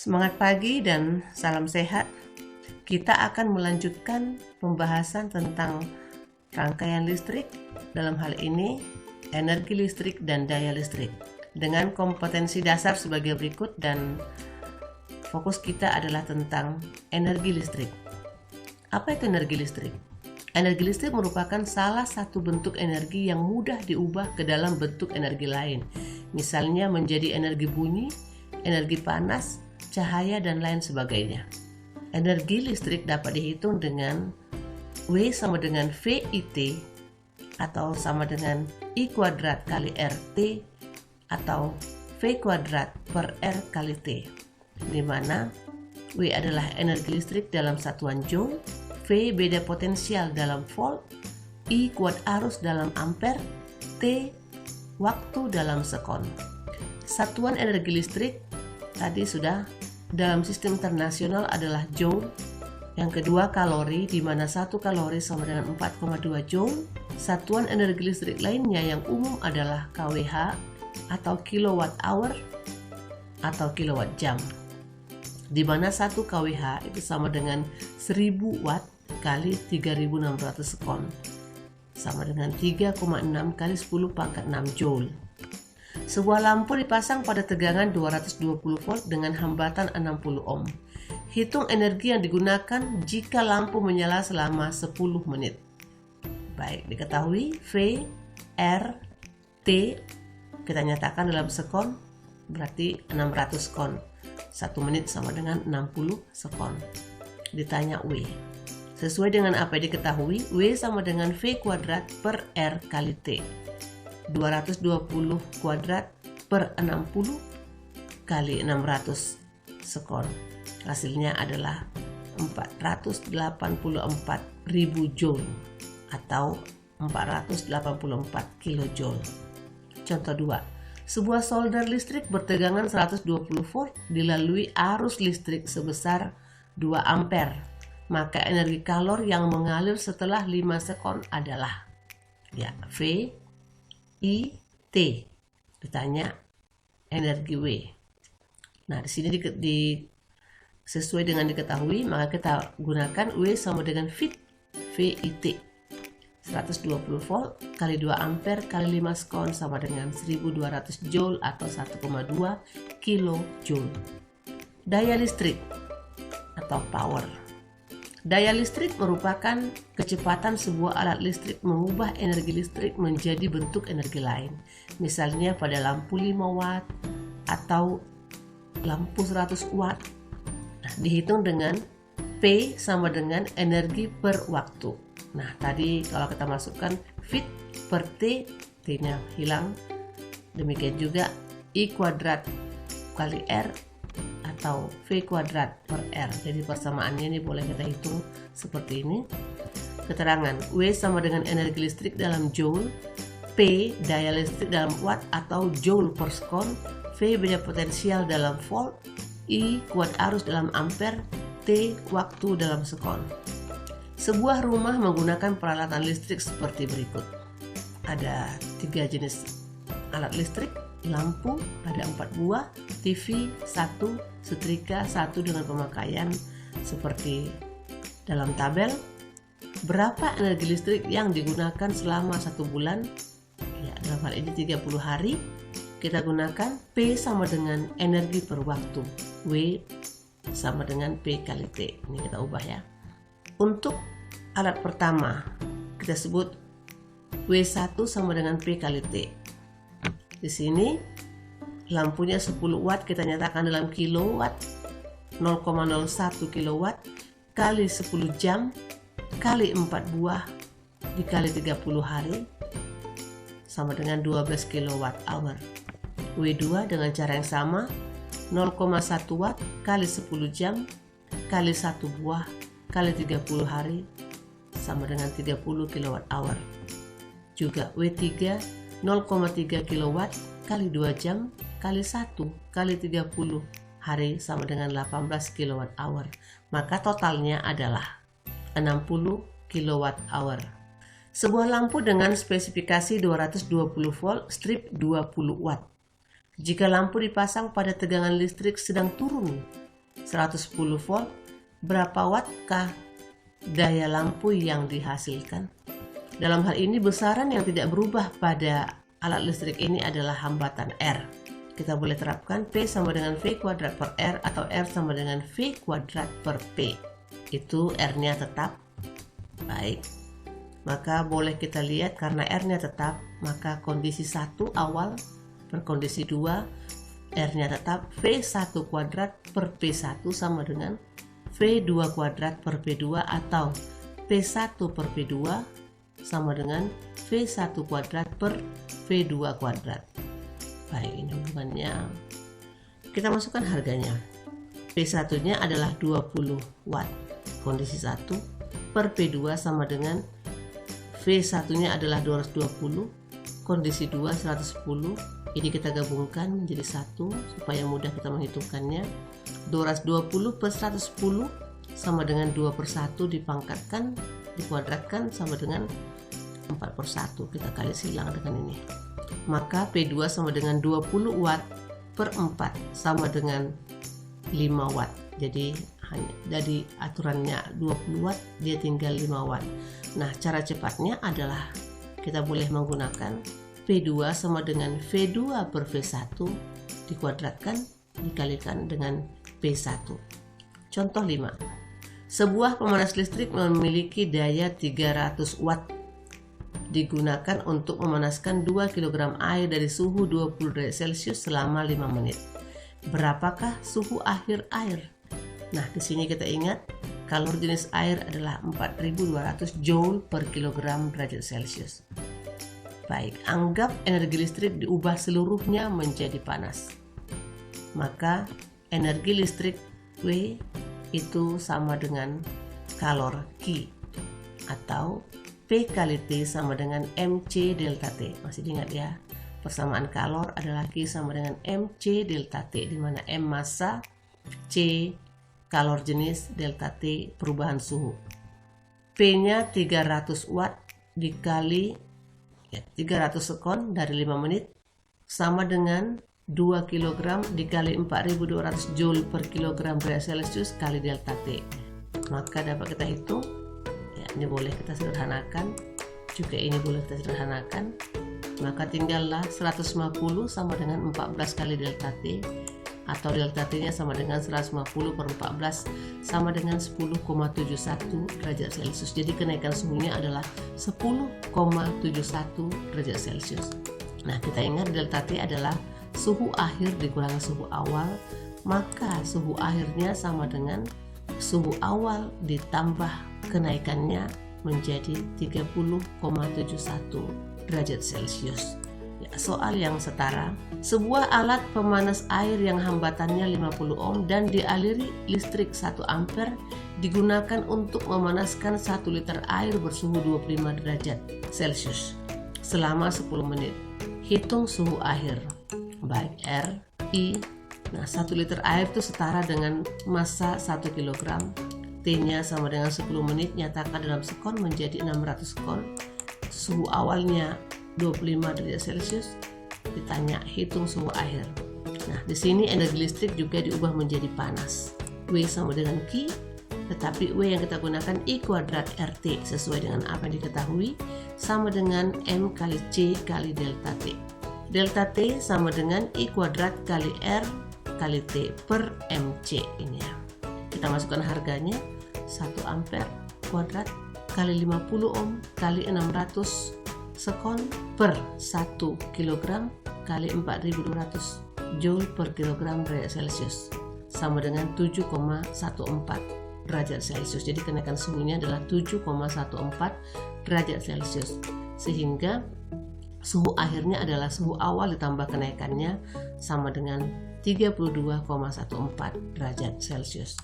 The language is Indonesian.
Semangat pagi dan salam sehat. Kita akan melanjutkan pembahasan tentang rangkaian listrik, dalam hal ini energi listrik dan daya listrik, dengan kompetensi dasar sebagai berikut, dan fokus kita adalah tentang energi listrik. Apa itu energi listrik? Energi listrik merupakan salah satu bentuk energi yang mudah diubah ke dalam bentuk energi lain, misalnya menjadi energi bunyi, energi panas, cahaya, dan lain sebagainya. Energi listrik dapat dihitung dengan W sama dengan VIT atau sama dengan I kuadrat kali RT atau V kuadrat per R kali T, di mana W adalah energi listrik dalam satuan joule, V beda potensial dalam volt, I kuat arus dalam ampere, T waktu dalam sekon. Satuan energi listrik tadi sudah dalam sistem internasional adalah joule. Yang kedua kalori, di mana 1 kalori sama dengan 4,2 joule. Satuan energi listrik lainnya yang umum adalah kWh atau kilowatt hour atau kilowatt jam, di mana 1 kWh itu sama dengan 1000 watt kali 3600 sekon, sama dengan 3,6 kali 10 pangkat 6 joule. Sebuah lampu dipasang pada tegangan 220 volt dengan hambatan 60 ohm. Hitung energi yang digunakan jika lampu menyala selama 10 menit. Baik, diketahui V, R, T kita nyatakan dalam sekon, berarti 600 sekon. 1 menit sama dengan 60 sekon. Ditanya W. Sesuai dengan apa yang diketahui, W sama dengan V kuadrat per R kali T. 220 kuadrat per 60 kali 600 sekon. Hasilnya adalah 484.000 joule atau 484 kilojoule. Contoh 2. Sebuah solder listrik bertegangan 120 volt dilalui arus listrik sebesar 2 ampere. Maka energi kalor yang mengalir setelah 5 sekon adalah V, I, T. Ditanya energi W. Nah, di sini sesuai dengan diketahui, maka kita gunakan W sama dengan VIT. 120 volt kali 2 ampere kali 5 sekon sama dengan 1200 joule atau 1,2 kilojoule. Daya listrik atau power. Daya listrik merupakan kecepatan sebuah alat listrik mengubah energi listrik menjadi bentuk energi lain. Misalnya pada lampu 5 watt atau lampu 100 watt. Nah, dihitung dengan P sama dengan energi per waktu. Nah, tadi kalau kita masukkan fit per T, T-nya hilang. Demikian juga I kuadrat kali R atau V kuadrat per R. Jadi persamaannya ini boleh kita hitung seperti ini. Keterangan W sama dengan energi listrik dalam joule, P daya listrik dalam watt atau joule per sekon, V beda potensial dalam volt, I kuat arus dalam ampere, T waktu dalam sekon. Sebuah rumah menggunakan peralatan listrik seperti berikut. Ada 3 jenis alat listrik, lampu ada 4 buah, TV 1, setrika 1 dengan pemakaian seperti dalam tabel. Berapa energi listrik yang digunakan selama 1 bulan? Dalam hal ini 30 hari. Kita gunakan P sama dengan energi per waktu, W sama dengan P kali T. Ini kita ubah ya. Untuk alat pertama kita sebut W1 sama dengan P kali T. Di sini lampunya 10 watt kita nyatakan dalam kilowatt, 0,01 kilowatt kali 10 jam kali 4 buah dikali 30 hari sama dengan 12 kilowatt hour. W2 dengan cara yang sama, 0,1 watt kali 10 jam kali 1 buah kali 30 hari sama dengan 30 kilowatt hour. Juga W3 0,3 kilowatt kali 2 jam kali 1 kali 30 hari sama dengan 18 kilowatt hour. Maka totalnya adalah 60 kilowatt hour. Sebuah lampu dengan spesifikasi 220 volt strip 20 watt. Jika lampu dipasang pada tegangan listrik sedang turun 110 volt, berapa wattkah daya lampu yang dihasilkan? Dalam hal ini besaran yang tidak berubah pada alat listrik ini adalah hambatan R. Kita boleh terapkan P sama dengan V kuadrat per R atau R sama dengan V kuadrat per P. Itu R-nya tetap. Baik. Maka boleh kita lihat karena R-nya tetap, maka kondisi 1 awal per kondisi 2, R-nya tetap V1 kuadrat per P1 sama dengan V2 kuadrat per P2 atau P1 per P2 sama dengan V1 kuadrat per V2 kuadrat. Baik, ini hubungannya. Kita masukkan harganya. P1-nya adalah 20 watt. Kondisi 1 per P2 sama dengan V1-nya adalah 220. Kondisi 2 110. Ini kita gabungkan menjadi 1 supaya mudah kita menghitungkannya. 220 per 110 sama dengan 2 per 1 dipangkatkan, dikuadratkan sama dengan 4 per 1. Kita kali silang dengan ini. Maka P2 sama dengan 20 watt per 4 sama dengan 5 watt. Jadi dari aturannya 20 watt, dia tinggal 5 watt. Nah, cara cepatnya adalah kita boleh menggunakan P2 sama dengan V2 per V1 dikuadratkan dikalikan dengan P1. Contoh 5. Sebuah pemanas listrik memiliki daya 300 watt digunakan untuk memanaskan 2 kg air dari suhu 20 derajat Celcius selama 5 menit. Berapakah suhu akhir air? Nah, di sini kita ingat kalor jenis air adalah 4200 joule per kilogram derajat Celcius. Baik, anggap energi listrik diubah seluruhnya menjadi panas. Maka energi listrik W itu sama dengan kalor Q atau P kali T sama dengan MC delta T. Masih diingat ya? Persamaan kalor adalah Q sama dengan MC delta T, di mana M massa, C kalor jenis, delta T perubahan suhu. P-nya 300 watt dikali 300 sekon dari 5 menit sama dengan 2 kg dikali 4200 joule per kilogram derajat Celcius kali delta T. Maka dapat kita hitung. Ya, ini boleh kita sederhanakan. Juga ini boleh kita sederhanakan. Maka tinggallah 150 sama dengan 14 kali delta T, atau delta T-nya sama dengan 150 per 14 sama dengan 10,71 derajat Celcius. Jadi kenaikan suhunya adalah 10,71 derajat Celcius. Nah, kita ingat delta T adalah suhu akhir dikurangi suhu awal, maka suhu akhirnya sama dengan suhu awal ditambah kenaikannya menjadi 30,71 derajat Celcius. Soal yang setara, sebuah alat pemanas air yang hambatannya 50 ohm dan dialiri listrik 1 ampere digunakan untuk memanaskan 1 liter air bersuhu 25 derajat Celcius selama 10 menit. Hitung suhu akhir. Baik R, I. Nah, 1 liter air itu setara dengan massa 1 kg. T-nya sama dengan 10 menit, nyatakan dalam sekon menjadi 600 sekon. Suhu awalnya 25 derajat Celcius, ditanya hitung suhu akhir. Nah, di sini energi listrik juga diubah menjadi panas. W sama dengan Q, tetapi W yang kita gunakan I kuadrat RT sesuai dengan apa yang diketahui, sama dengan M kali C kali delta T. Delta T sama dengan I kuadrat kali R kali T per MC ini ya. Kita masukkan harganya 1 ampere kuadrat kali 50 ohm kali 600 sekon per 1 kg kali 4200 joule per kilogram derajat Celcius sama dengan 7,14 derajat Celcius. Jadi kenaikan suhunya adalah 7,14 derajat Celcius, sehingga suhu akhirnya adalah suhu awal ditambah kenaikannya sama dengan 32,14 derajat Celcius.